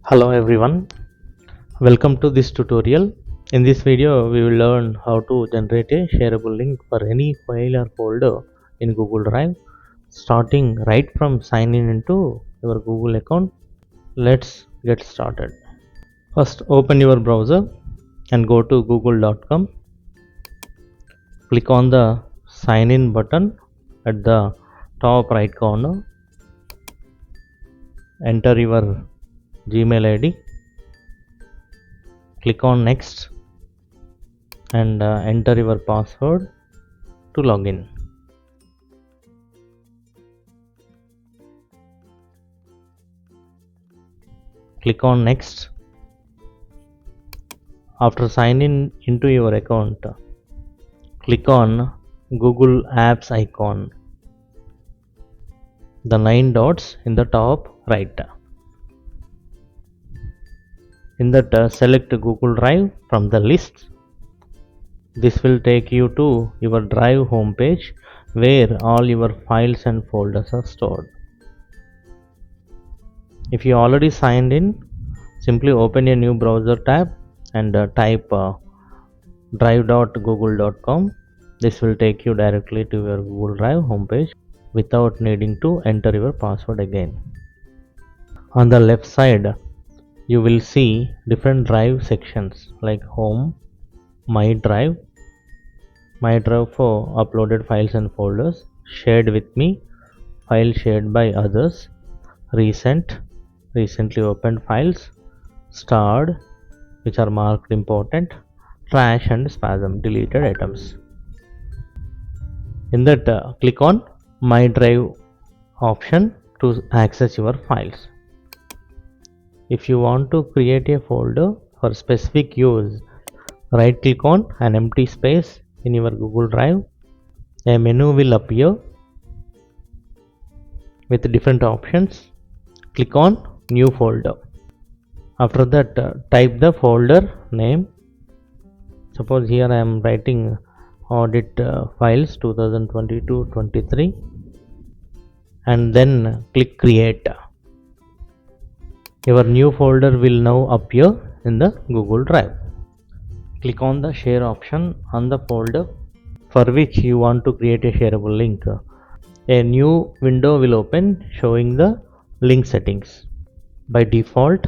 Hello everyone, welcome to this tutorial. In this video we will learn how to generate a shareable link for any file or folder in Google Drive, starting right from sign in into your Google account. Let's get started. First open your browser and go to google.com. Click on the sign in button at the top right corner. Enter your Gmail ID. Click on next and enter your password to login. Click on next. After sign in into your account, click on Google Apps icon, the 9 dots in the top right. In that select Google Drive from the list. This will take you to your Drive homepage where all your files and folders are stored. If you already signed in, simply open a new browser tab and type drive.google.com. This will take you directly to your Google Drive homepage without needing to enter your password again. On the left side, you will see different drive sections like Home, My Drive for uploaded files and folders, Shared with Me, File shared by others, Recently opened files, Starred, which are marked important, Trash and Spam, deleted items. In that, click on My Drive option to access your files. If you want to create a folder for specific use, right click on an empty space in your Google Drive. A menu will appear with different options. Click on New Folder. After that, type the folder name. Suppose here I am writing audit files 2022-23 and then click create. Your new folder will now appear in the Google Drive. Click on the share option on the folder for which you want to create a shareable link. A new window will open showing the link settings. By default,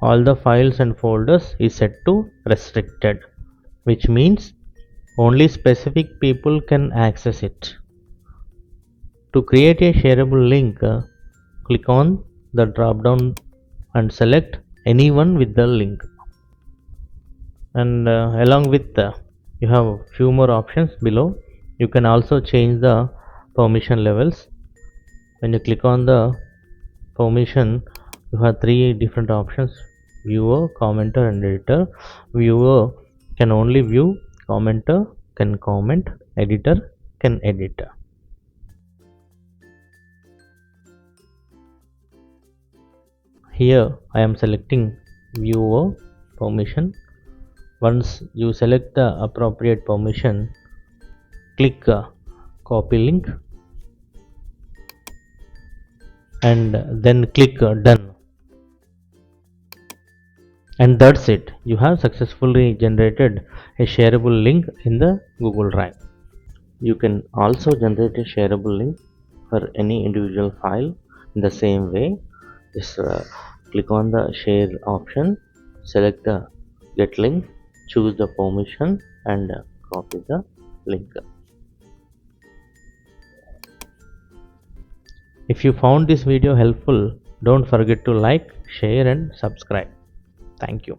all the files and folders is set to restricted, which means only specific people can access it. To create a shareable link, click on the drop down and select anyone with the link. And along with you have few more options below. You can also change the permission levels. When you click on the permission, you have three different options: viewer, commenter and editor. Viewer can only view, commenter can comment, editor can edit. Here I am selecting viewer permission. Once you select the appropriate permission, click copy link and then click done. And that's it. You have successfully generated a shareable link in the Google Drive. You can also generate a shareable link for any individual file in the same way. Just click on the share option, select the get link, choose the permission and copy the link. If you found this video helpful, don't forget to like, share and subscribe. Thank you.